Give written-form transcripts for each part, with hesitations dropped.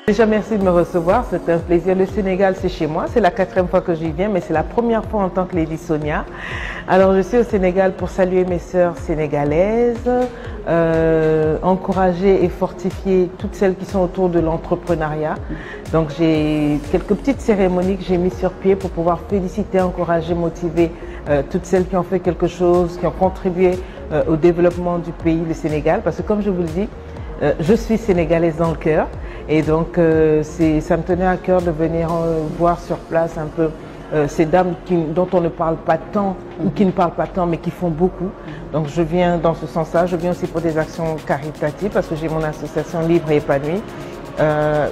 Déjà, merci de me recevoir, c'est un plaisir. Le Sénégal, c'est chez moi, c'est la 4e fois que j'y viens, mais c'est la première fois en tant que Lady Sonia. Alors, je suis au Sénégal pour saluer mes sœurs sénégalaises, encourager et fortifier toutes celles qui sont autour de l'entrepreneuriat. Donc, j'ai quelques petites cérémonies que j'ai mises sur pied pour pouvoir féliciter, encourager, motiver toutes celles qui ont fait quelque chose, qui ont contribué au développement du pays, le Sénégal. Parce que, comme je vous le dis, je suis sénégalaise dans le cœur et donc ça me tenait à cœur de venir voir sur place un peu ces dames dont on ne parle pas tant ou qui ne parlent pas tant mais qui font beaucoup. Donc je viens dans ce sens-là, je viens aussi pour des actions caritatives parce que j'ai mon association Libre et Épanouie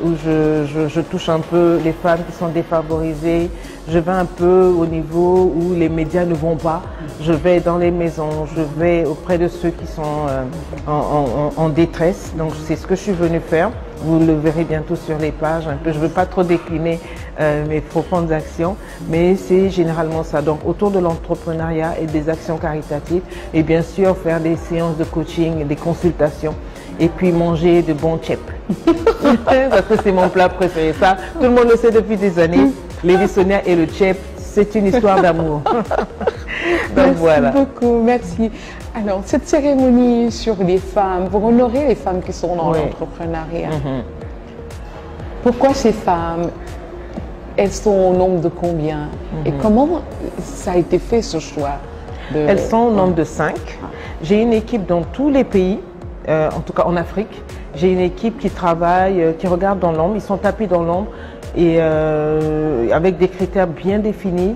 où je touche un peu les femmes qui sont défavorisées. Je vais un peu au niveau où les médias ne vont pas. Je vais dans les maisons, je vais auprès de ceux qui sont en détresse. Donc c'est ce que je suis venue faire. Vous le verrez bientôt sur les pages. Un peu. Je ne veux pas trop décliner mes profondes actions, mais c'est généralement ça. Donc autour de l'entrepreneuriat et des actions caritatives et bien sûr faire des séances de coaching, des consultations et puis manger de bons tchèps. Parce que c'est mon plat préféré. Ça, tout le monde le sait depuis des années. Lady Sonia et le tchèp, c'est une histoire d'amour. Donc voilà. Merci beaucoup, merci. Alors, cette cérémonie sur les femmes, pour honorer les femmes qui sont dans l'entrepreneuriat, pourquoi ces femmes, elles sont au nombre de combien? Et comment ça a été fait ce choix Elles sont au nombre de 5. J'ai une équipe dans tous les pays, en tout cas en Afrique. J'ai une équipe qui travaille, qui regarde dans l'ombre, ils sont tapis dans l'ombre et avec des critères bien définis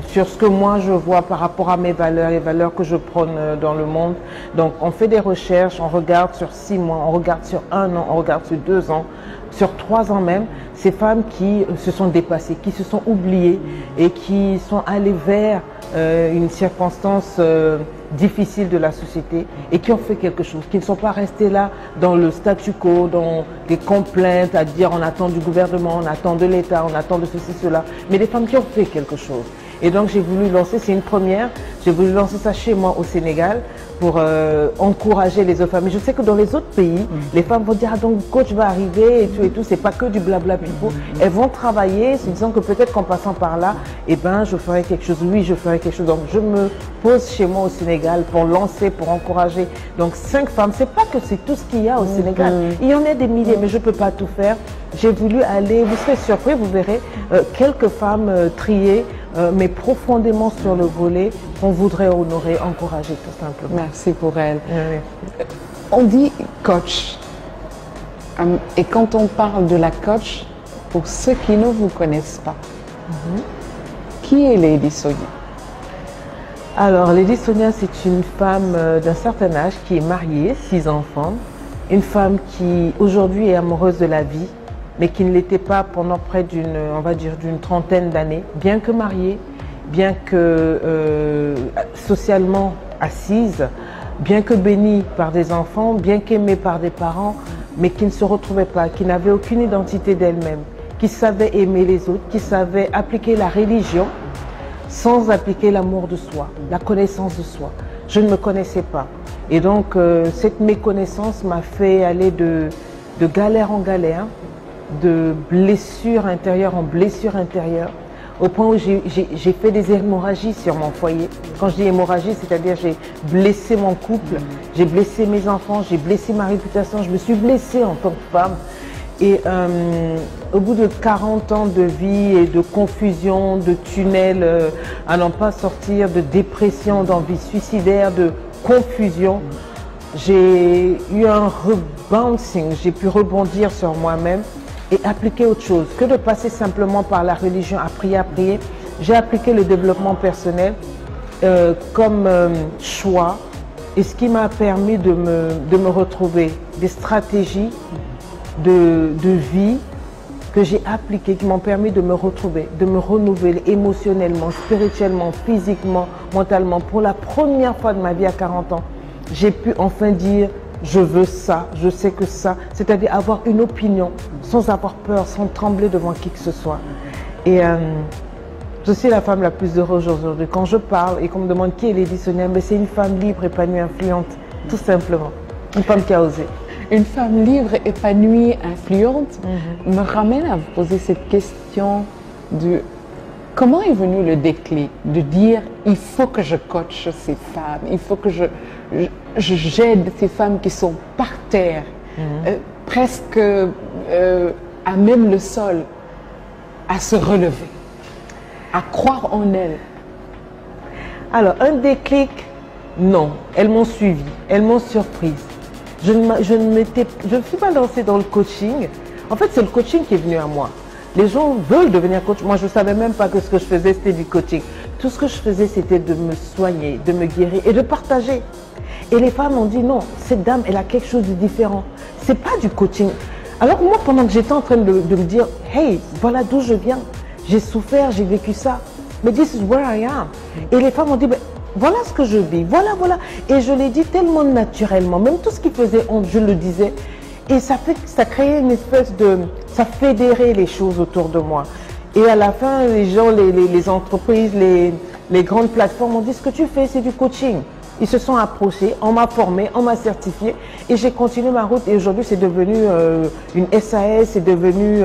sur ce que moi je vois par rapport à mes valeurs, les valeurs que je prône dans le monde. Donc on fait des recherches, on regarde sur 6 mois, on regarde sur 1 an, on regarde sur 2 ans, sur 3 ans même, ces femmes qui se sont dépassées, qui se sont oubliées et qui sont allées vers une circonstance difficile de la société et qui ont fait quelque chose, qui ne sont pas restés là dans le statu quo, dans des complaintes à dire on attend du gouvernement, on attend de l'État, on attend de ceci, cela, mais des femmes qui ont fait quelque chose. Et donc j'ai voulu lancer, c'est une première, j'ai voulu lancer ça chez moi au Sénégal pour encourager les autres femmes. Mais je sais que dans les autres pays, les femmes vont dire ah donc le coach va arriver et tout, c'est pas que du blabla pipo. Elles vont travailler, se disant que peut-être qu'en passant par là, eh ben je ferai quelque chose, oui je ferai quelque chose. Donc je me pose chez moi au Sénégal pour lancer, pour encourager. Donc 5 femmes, c'est pas que c'est tout ce qu'il y a au Sénégal. Il y en a des milliers, mais je peux pas tout faire. J'ai voulu aller, vous serez surpris, vous verrez, quelques femmes triées, mais profondément sur le volet qu'on voudrait honorer, encourager tout simplement. Merci pour elle. Oui. On dit coach. Et quand on parle de la coach, pour ceux qui ne vous connaissent pas, qui est Lady Sonia? Alors, Lady Sonia, c'est une femme d'un certain âge qui est mariée, 6 enfants. Une femme qui aujourd'hui est amoureuse de la vie, mais qui ne l'était pas pendant près d'une, on va dire, d'une trentaine d'années, bien que mariée, bien que socialement assise, bien que bénie par des enfants, bien qu'aimée par des parents, mais qui ne se retrouvait pas, qui n'avait aucune identité d'elle-même, qui savait aimer les autres, qui savait appliquer la religion sans appliquer l'amour de soi, la connaissance de soi. Je ne me connaissais pas. Et donc, cette méconnaissance m'a fait aller de galère en galère, de blessure intérieure en blessure intérieure, au point où j'ai fait des hémorragies sur mon foyer. Quand je dis hémorragie, c'est-à-dire j'ai blessé mon couple, j'ai blessé mes enfants, j'ai blessé ma réputation, je me suis blessée en tant que femme. Et au bout de 40 ans de vie et de confusion, de tunnels à n'en pas sortir, de dépression, d'envie suicidaire, de confusion, j'ai eu un rebouncing, j'ai pu rebondir sur moi-même et appliquer autre chose que de passer simplement par la religion à prier. J'ai appliqué le développement personnel comme choix et ce qui m'a permis de me retrouver, des stratégies de vie que j'ai appliquées, qui m'ont permis de me retrouver, de me renouveler émotionnellement, spirituellement, physiquement, mentalement. Pour la première fois de ma vie à 40 ans, j'ai pu enfin dire je veux ça, je sais que ça, c'est-à-dire avoir une opinion sans avoir peur, sans trembler devant qui que ce soit. Et je suis la femme la plus heureuse aujourd'hui. Quand je parle et qu'on me demande qui est Lady Sonia, c'est une femme libre, épanouie, influente, tout simplement. Une femme qui a osé. une femme libre, épanouie, influente, me ramène à vous poser cette question de comment est venu le déclic de dire il faut que je coache ces femmes, il faut que j'aide ces femmes qui sont par terre, presque à même le sol, à se relever, à croire en elles. Alors, un déclic, non. Elles m'ont suivi, elles m'ont surprise. Je ne suis pas lancée dans le coaching. En fait, c'est le coaching qui est venu à moi. Les gens veulent devenir coach. Moi, je ne savais même pas que ce que je faisais, c'était du coaching. Tout ce que je faisais, c'était de me soigner, de me guérir et de partager. Et les femmes ont dit non, cette dame, elle a quelque chose de différent. Ce n'est pas du coaching. Alors moi, pendant que j'étais en train de me dire, hey, voilà d'où je viens. J'ai souffert, j'ai vécu ça. Mais this is where I am. Et les femmes ont dit, ben, voilà ce que je vis, voilà. Et je l'ai dit tellement naturellement. Même tout ce qui faisait honte, je le disais. Et ça créait une espèce de... Ça fédérait les choses autour de moi. Et à la fin, les gens, les entreprises, les grandes plateformes ont dit, ce que tu fais, c'est du coaching. Ils se sont approchés, on m'a formé, on m'a certifié et j'ai continué ma route. Et aujourd'hui, c'est devenu une SAS, c'est devenu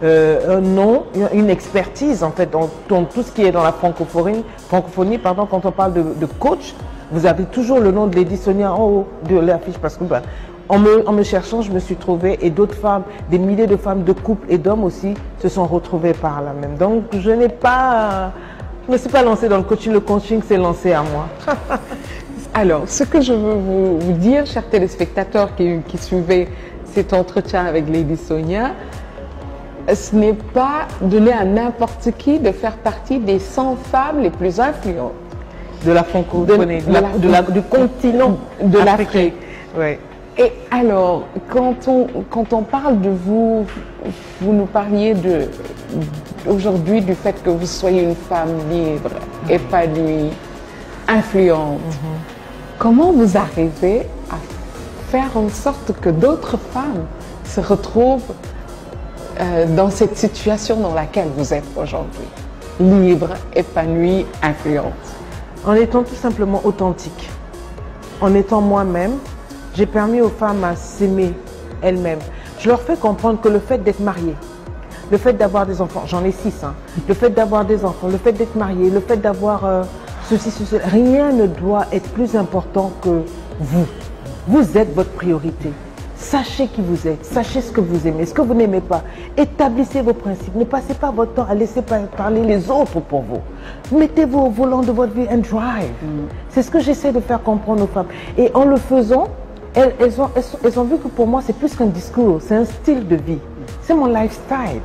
un nom, une expertise en fait dans tout ce qui est dans la francophonie, pardon, quand on parle de coach, vous avez toujours le nom de Lady Sonia en haut de l'affiche parce que en me cherchant, je me suis trouvée et d'autres femmes, des milliers de femmes, de couples et d'hommes aussi se sont retrouvées par là même. Donc, je ne me suis pas lancée dans le coaching s'est lancé à moi. Alors, ce que je veux vous dire, chers téléspectateurs qui suivaient cet entretien avec Lady Sonia, ce n'est pas donner à n'importe qui de faire partie des 100 femmes les plus influentes de la francophonie, du continent de l'Afrique. Oui. Et alors, quand on parle de vous, vous nous parliez aujourd'hui du fait que vous soyez une femme libre, épanouie, influente. Comment vous arrivez à faire en sorte que d'autres femmes se retrouvent dans cette situation dans laquelle vous êtes aujourd'hui? Libre, épanouie, influente. En étant tout simplement authentique. En étant moi-même, j'ai permis aux femmes à s'aimer elles-mêmes. Je leur fais comprendre que le fait d'être mariée, le fait d'avoir des enfants, j'en ai 6, le fait d'avoir des enfants, le fait d'être mariée, le fait d'avoir... ceci, rien ne doit être plus important que vous. Vous êtes votre priorité. Sachez qui vous êtes, sachez ce que vous aimez, ce que vous n'aimez pas. Établissez vos principes. Ne passez pas votre temps à laisser parler les autres pour vous. Mettez-vous au volant de votre vie and drive. C'est ce que j'essaie de faire comprendre aux femmes. Et en le faisant, elles ont vu que pour moi, c'est plus qu'un discours, c'est un style de vie. C'est mon lifestyle.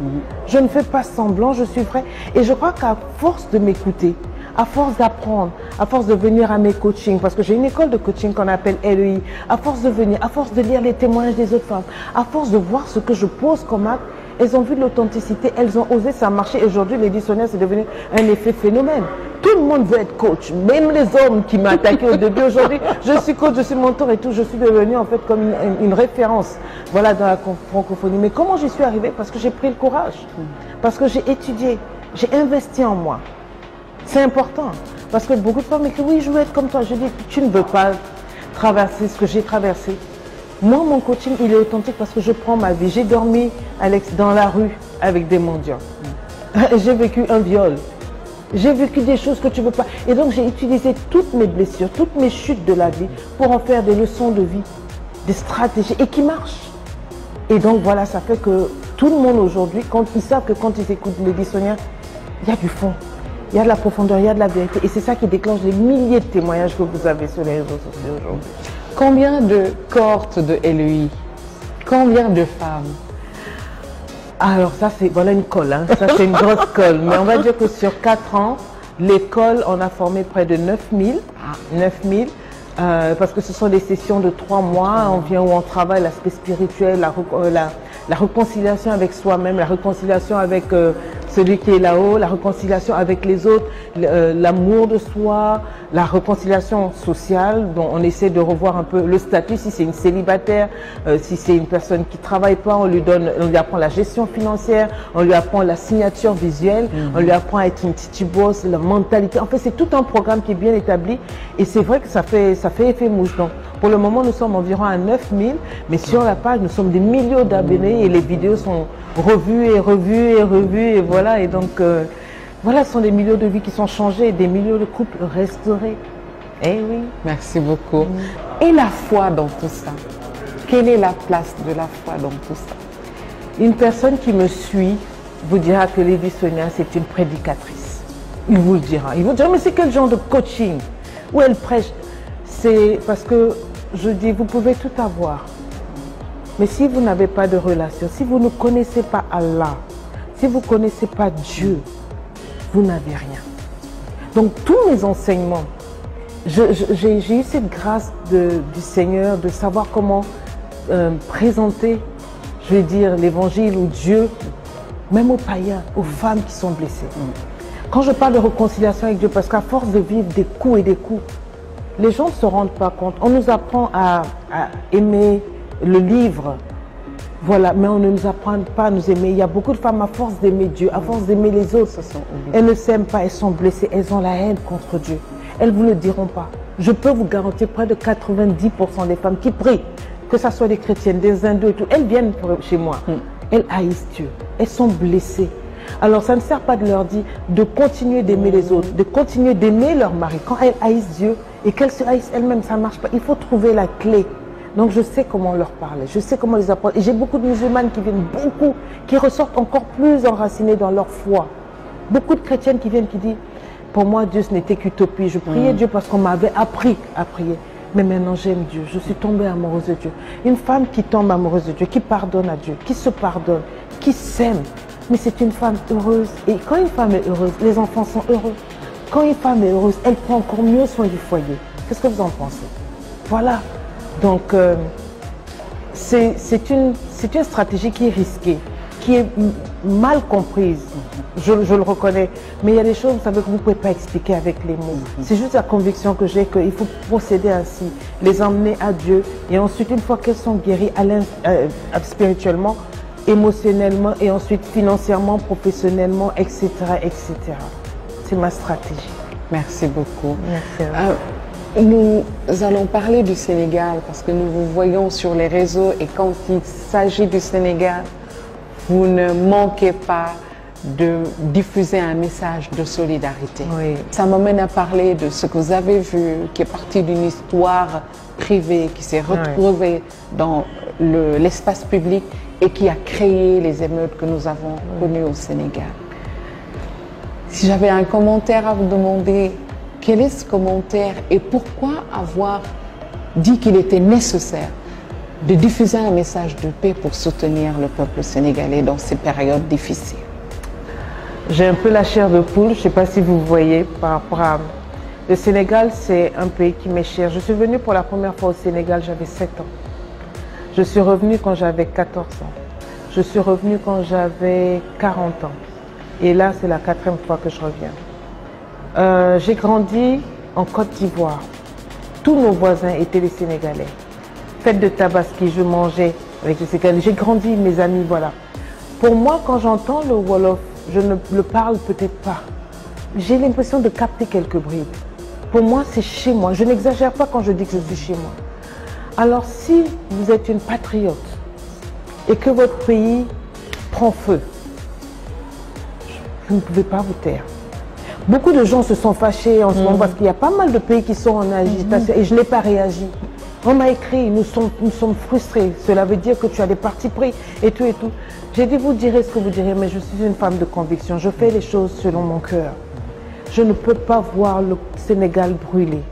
Je ne fais pas semblant, je suis vraie. Et je crois qu'à force de m'écouter, à force d'apprendre, à force de venir à mes coachings, parce que j'ai une école de coaching qu'on appelle LEI, à force de venir, à force de lire les témoignages des autres femmes, à force de voir ce que je pose comme acte, elles ont vu de l'authenticité, elles ont osé, ça a marché. Aujourd'hui, Lady Sonia, c'est devenu un effet phénomène. Tout le monde veut être coach, même les hommes qui m'ont attaqué au début. Aujourd'hui, je suis coach, je suis mentor et tout, je suis devenue en fait comme une référence, voilà, dans la francophonie. Mais comment j'y suis arrivée? Parce que j'ai pris le courage, parce que j'ai étudié, j'ai investi en moi. C'est important, parce que beaucoup de femmes m'écrivent, oui, je veux être comme toi. Je dis, tu ne veux pas traverser ce que j'ai traversé. Moi, mon coaching, il est authentique parce que je prends ma vie. J'ai dormi, Alex, dans la rue avec des mendiants. J'ai vécu un viol. J'ai vécu des choses que tu ne veux pas. Et donc, j'ai utilisé toutes mes blessures, toutes mes chutes de la vie pour en faire des leçons de vie, des stratégies, et qui marchent. Et donc, voilà, ça fait que tout le monde aujourd'hui, quand ils savent que quand ils écoutent Lady Sonia, il y a du fond. Il y a de la profondeur, il y a de la vérité. Et c'est ça qui déclenche les milliers de témoignages que vous avez sur les réseaux sociaux aujourd'hui. Combien de cohortes de LEI? Combien de femmes? Alors ça, c'est voilà une colle. Ça, c'est une grosse colle. Mais on va dire que sur 4 ans, l'école en a formé près de 9000. 9000. Parce que ce sont des sessions de 3 mois. On vient où on travaille l'aspect spirituel, la réconciliation avec soi-même, la réconciliation avec celui qui est là-haut, la réconciliation avec les autres, l'amour de soi, la réconciliation sociale, dont on essaie de revoir un peu le statut, si c'est une célibataire, si c'est une personne qui ne travaille pas, on lui apprend la gestion financière, on lui apprend la signature visuelle, on lui apprend à être une petite boss, la mentalité. En fait, c'est tout un programme qui est bien établi et c'est vrai que ça fait effet mouche. Donc, pour le moment, nous sommes environ à 9000, mais sur la page, nous sommes des millions d'abonnés et les vidéos sont revues et revues et revues et voilà. Et donc, voilà, ce sont des milieux de vie qui sont changés, des milieux de couple restaurés. Eh oui. Merci beaucoup. Et la foi dans tout ça? Quelle est la place de la foi dans tout ça? Une personne qui me suit vous dira que Lady Sonia, c'est une prédicatrice. Il vous le dira. Il vous dira, mais c'est quel genre de coaching? Où elle prêche? C'est parce que je dis, vous pouvez tout avoir. Mais si vous n'avez pas de relation, si vous ne connaissez pas Allah, si vous ne connaissez pas Dieu, vous n'avez rien. Donc tous mes enseignements, j'ai eu cette grâce du Seigneur de savoir comment présenter, je vais dire, l'évangile ou Dieu, même aux païens, aux femmes qui sont blessées. Quand je parle de réconciliation avec Dieu, parce qu'à force de vivre des coups et des coups, les gens ne se rendent pas compte. On nous apprend à aimer le livre, voilà, mais on ne nous apprend pas à nous aimer. Il y a beaucoup de femmes, à force d'aimer Dieu, à force d'aimer les autres, elles ne s'aiment pas, elles sont blessées, elles ont la haine contre Dieu. Elles ne vous le diront pas. Je peux vous garantir près de 90% des femmes qui prient, que ce soit des chrétiennes, des hindous et tout, elles viennent chez moi. Elles haïssent Dieu, elles sont blessées. Alors ça ne sert pas de leur dire de continuer d'aimer les autres, de continuer d'aimer leur mari. Quand elles haïssent Dieu et qu'elles se haïssent elles-mêmes, ça ne marche pas. Il faut trouver la clé. Donc je sais comment leur parler, je sais comment les apprendre. Et j'ai beaucoup de musulmanes qui viennent, beaucoup, qui ressortent encore plus enracinées dans leur foi. Beaucoup de chrétiennes qui viennent, qui disent, pour moi Dieu ce n'était qu'utopie. Je priais Dieu parce qu'on m'avait appris à prier. Mais maintenant j'aime Dieu, je suis tombée amoureuse de Dieu. Une femme qui tombe amoureuse de Dieu, qui pardonne à Dieu, qui se pardonne, qui s'aime. Mais c'est une femme heureuse. Et quand une femme est heureuse, les enfants sont heureux. Quand une femme est heureuse, elle prend encore mieux soin du foyer. Qu'est-ce que vous en pensez? Voilà. Donc, c'est une stratégie qui est risquée, qui est mal comprise. Je le reconnais. Mais il y a des choses, vous savez, que vous ne pouvez pas expliquer avec les mots. C'est juste la conviction que j'ai qu'il faut procéder ainsi, les emmener à Dieu. Et ensuite, une fois qu'elles sont guéries spirituellement, émotionnellement et ensuite financièrement, professionnellement, etc. etc. C'est ma stratégie. Merci beaucoup. Merci à vous. Nous allons parler du Sénégal parce que nous vous voyons sur les réseaux et quand il s'agit du Sénégal, vous ne manquez pas de diffuser un message de solidarité. Oui. Ça m'amène à parler de ce que vous avez vu, qui est parti d'une histoire privée, qui s'est retrouvée dans l'espace public et qui a créé les émeutes que nous avons connues au Sénégal. Si j'avais un commentaire à vous demander, quel est ce commentaire et pourquoi avoir dit qu'il était nécessaire de diffuser un message de paix pour soutenir le peuple sénégalais dans ces périodes difficiles? J'ai un peu la chair de poule, je ne sais pas si vous voyez par rapport à... Le Sénégal, c'est un pays qui m'est cher. Je suis venue pour la première fois au Sénégal, j'avais 7 ans. Je suis revenue quand j'avais 14 ans. Je suis revenue quand j'avais 40 ans. Et là, c'est la 4e fois que je reviens. J'ai grandi en Côte d'Ivoire. Tous nos voisins étaient des Sénégalais. Fête de Tabaski, je mangeais avec les Sénégalais. J'ai grandi, mes amis, voilà. Pour moi, quand j'entends le Wolof, je ne le parle peut-être pas. J'ai l'impression de capter quelques bribes. Pour moi, c'est chez moi. Je n'exagère pas quand je dis que je suis chez moi. Alors, si vous êtes une patriote et que votre pays prend feu, vous ne pouvez pas vous taire. Beaucoup de gens se sont fâchés en ce moment parce qu'il y a pas mal de pays qui sont en agitation et je n'ai pas réagi. On m'a écrit, nous sommes frustrés. Cela veut dire que tu as des partis pris et tout et tout. J'ai dit, vous direz ce que vous direz, mais je suis une femme de conviction. Je fais les choses selon mon cœur. Je ne peux pas voir le Sénégal brûler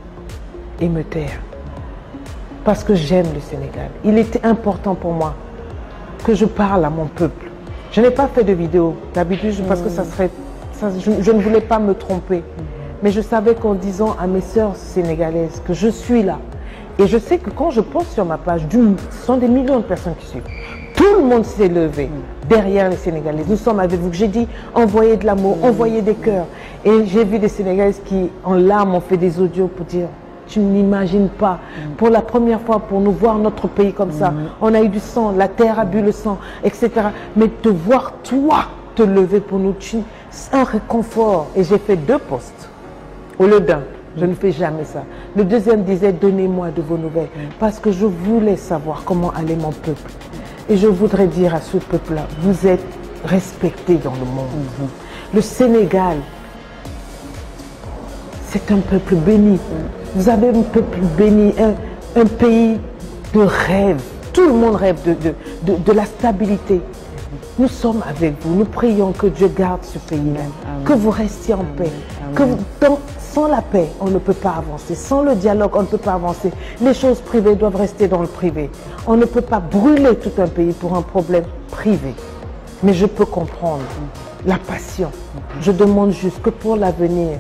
et me taire. Parce que j'aime le Sénégal. Il était important pour moi que je parle à mon peuple. Je n'ai pas fait de vidéo d'habitude parce que je ne voulais pas me tromper. Mais je savais qu'en disant à mes sœurs sénégalaises que je suis là, et je sais que quand je poste sur ma page, ce sont des millions de personnes qui suivent. Tout le monde s'est levé derrière les Sénégalaises. Nous sommes avec vous. J'ai dit, envoyez de l'amour, envoyez des cœurs. Et j'ai vu des Sénégalaises qui, en larmes, ont fait des audios pour dire, tu n'imagines pas, pour la première fois, pour nous voir notre pays comme ça, on a eu du sang, la terre a bu le sang, etc. Mais te voir, toi, te lever pour nous, c'est un réconfort. Et j'ai fait 2 posts au lieu d'un. Je ne fais jamais ça. Le deuxième disait, donnez-moi de vos nouvelles. Parce que je voulais savoir comment allait mon peuple. Et je voudrais dire à ce peuple-là, vous êtes respectés dans le monde. Le Sénégal, c'est un peuple béni. Vous avez un peuple béni, un pays de rêve. Tout le monde rêve de la stabilité. Nous sommes avec vous. Nous prions que Dieu garde ce pays-là. Que vous restiez en paix. Sans la paix, on ne peut pas avancer. Sans le dialogue, on ne peut pas avancer. Les choses privées doivent rester dans le privé. On ne peut pas brûler tout un pays pour un problème privé. Mais je peux comprendre la passion. Je demande juste que pour l'avenir,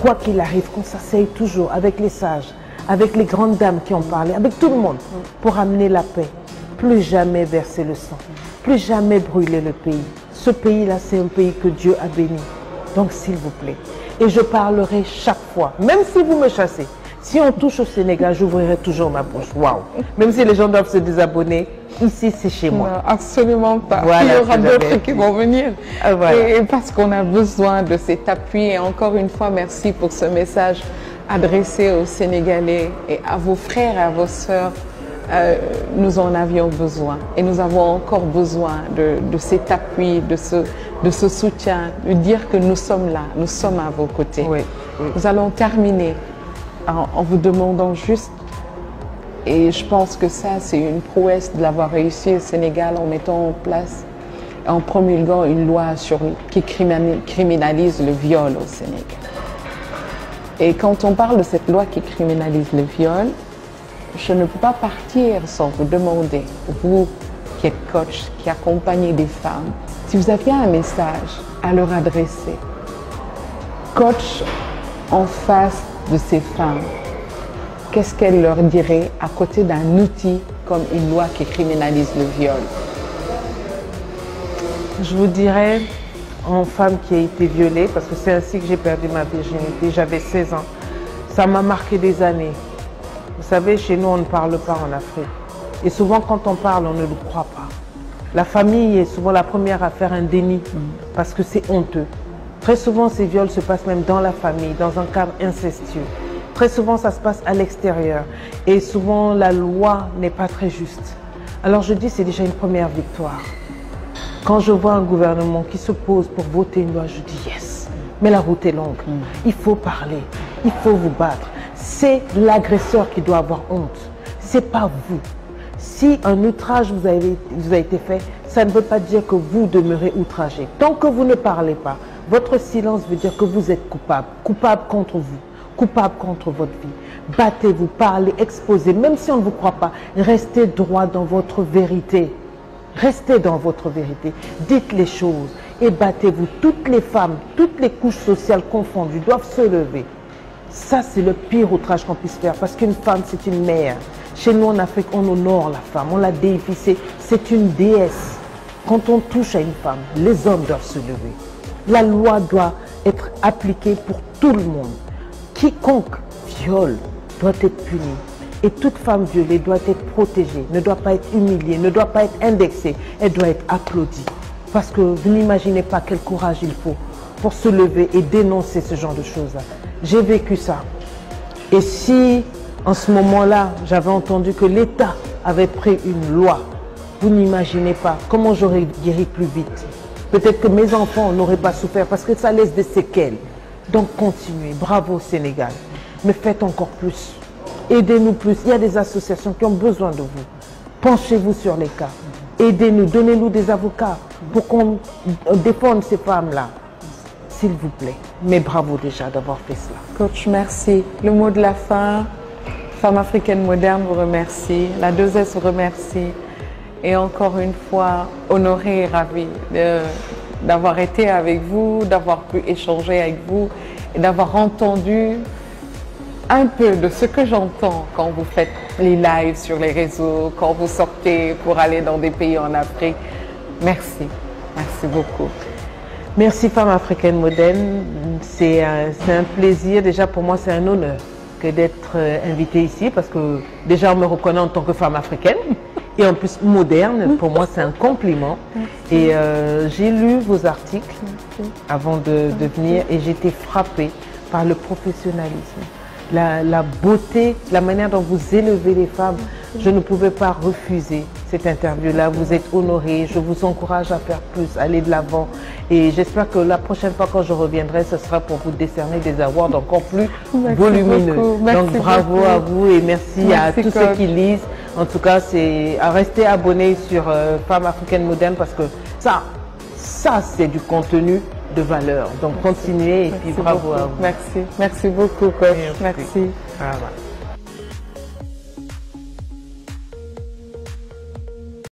quoi qu'il arrive, qu'on s'asseye toujours avec les sages, avec les grandes dames qui ont parlé, avec tout le monde, pour amener la paix. Plus jamais verser le sang. Plus jamais brûler le pays. Ce pays-là, c'est un pays que Dieu a béni. Donc, s'il vous plaît. Et je parlerai chaque fois, même si vous me chassez. Si on touche au Sénégal, j'ouvrirai toujours ma bouche. Waouh! Même si les gens doivent se désabonner, ici, c'est chez moi. Non, absolument pas. Voilà, il y aura d'autres qui vont venir. Voilà. Et parce qu'on a besoin de cet appui. Et encore une fois, merci pour ce message adressé aux Sénégalais et à vos frères et à vos sœurs. Nous en avions besoin et nous avons encore besoin de cet appui, de ce soutien, de dire que nous sommes là, nous sommes à vos côtés. Oui, oui. Nous allons terminer en vous demandant juste, et je pense que ça c'est une prouesse de l'avoir réussi au Sénégal en mettant en place, en promulguant une loi qui criminalise le viol au Sénégal. Et quand on parle de cette loi qui criminalise le viol, je ne peux pas partir sans vous demander, vous qui êtes coach, qui accompagnez des femmes, si vous aviez un message à leur adresser, coach en face de ces femmes, qu'est-ce qu'elle leur dirait à côté d'un outil comme une loi qui criminalise le viol? Je vous dirais, en femme qui a été violée, parce que c'est ainsi que j'ai perdu ma virginité, j'avais 16 ans, ça m'a marqué des années. Vous savez, chez nous, on ne parle pas en Afrique. Et souvent, quand on parle, on ne le croit pas. La famille est souvent la première à faire un déni parce que c'est honteux. Très souvent, ces viols se passent même dans la famille, dans un cadre incestueux. Très souvent, ça se passe à l'extérieur. Et souvent, la loi n'est pas très juste. Alors, je dis, c'est déjà une première victoire. Quand je vois un gouvernement qui se pose pour voter une loi, je dis yes. Mais la route est longue. Il faut parler. Il faut vous battre. C'est l'agresseur qui doit avoir honte. Ce n'est pas vous. Si un outrage vous a été fait, ça ne veut pas dire que vous demeurez outragé. Tant que vous ne parlez pas, votre silence veut dire que vous êtes coupable. Coupable contre vous. Coupable contre votre vie. Battez-vous, parlez, exposez. Même si on ne vous croit pas, restez droit dans votre vérité. Restez dans votre vérité. Dites les choses et battez-vous. Toutes les femmes, toutes les couches sociales confondues doivent se lever. Ça, c'est le pire outrage qu'on puisse faire parce qu'une femme, c'est une mère. Chez nous, en Afrique, on honore la femme, on la déifie. C'est une déesse. Quand on touche à une femme, les hommes doivent se lever. La loi doit être appliquée pour tout le monde. Quiconque viole doit être puni. Et toute femme violée doit être protégée, ne doit pas être humiliée, ne doit pas être indexée. Elle doit être applaudie. Parce que vous n'imaginez pas quel courage il faut pour se lever et dénoncer ce genre de choses-là. J'ai vécu ça. Et si, en ce moment-là, j'avais entendu que l'État avait pris une loi, vous n'imaginez pas comment j'aurais guéri plus vite. Peut-être que mes enfants n'auraient pas souffert parce que ça laisse des séquelles. Donc continuez. Bravo Sénégal. Mais faites encore plus. Aidez-nous plus. Il y a des associations qui ont besoin de vous. Penchez-vous sur les cas. Aidez-nous. Donnez-nous des avocats pour qu'on défende ces femmes-là. S'il vous plaît. Mais bravo déjà d'avoir fait cela. Coach, merci. Le mot de la fin, Femme africaine moderne vous remercie. La 2S vous remercie. Et encore une fois, honorée et ravie d'avoir été avec vous, d'avoir pu échanger avec vous et d'avoir entendu un peu de ce que j'entends quand vous faites les lives sur les réseaux, quand vous sortez pour aller dans des pays en Afrique. Merci. Merci beaucoup. Merci Femmes africaines modernes. C'est un plaisir. Déjà pour moi, c'est un honneur que d'être invitée ici parce que déjà on me reconnaît en tant que femme africaine et en plus moderne. Pour moi, c'est un compliment. Et j'ai lu vos articles avant de venir et j'ai été frappée par le professionnalisme, la beauté, la manière dont vous élevez les femmes. Je ne pouvais pas refuser cette interview-là. Vous êtes honorée. Je vous encourage à faire plus, aller de l'avant. Et j'espère que la prochaine fois quand je reviendrai, ce sera pour vous décerner des awards encore plus volumineux. Donc bravo à vous et merci à tous ceux qui lisent. En tout cas, c'est à rester abonné sur Femmes africaines modernes parce que ça c'est du contenu de valeur. Donc continuez et puis bravo à vous. Merci. Merci beaucoup, coach. Merci. Voilà.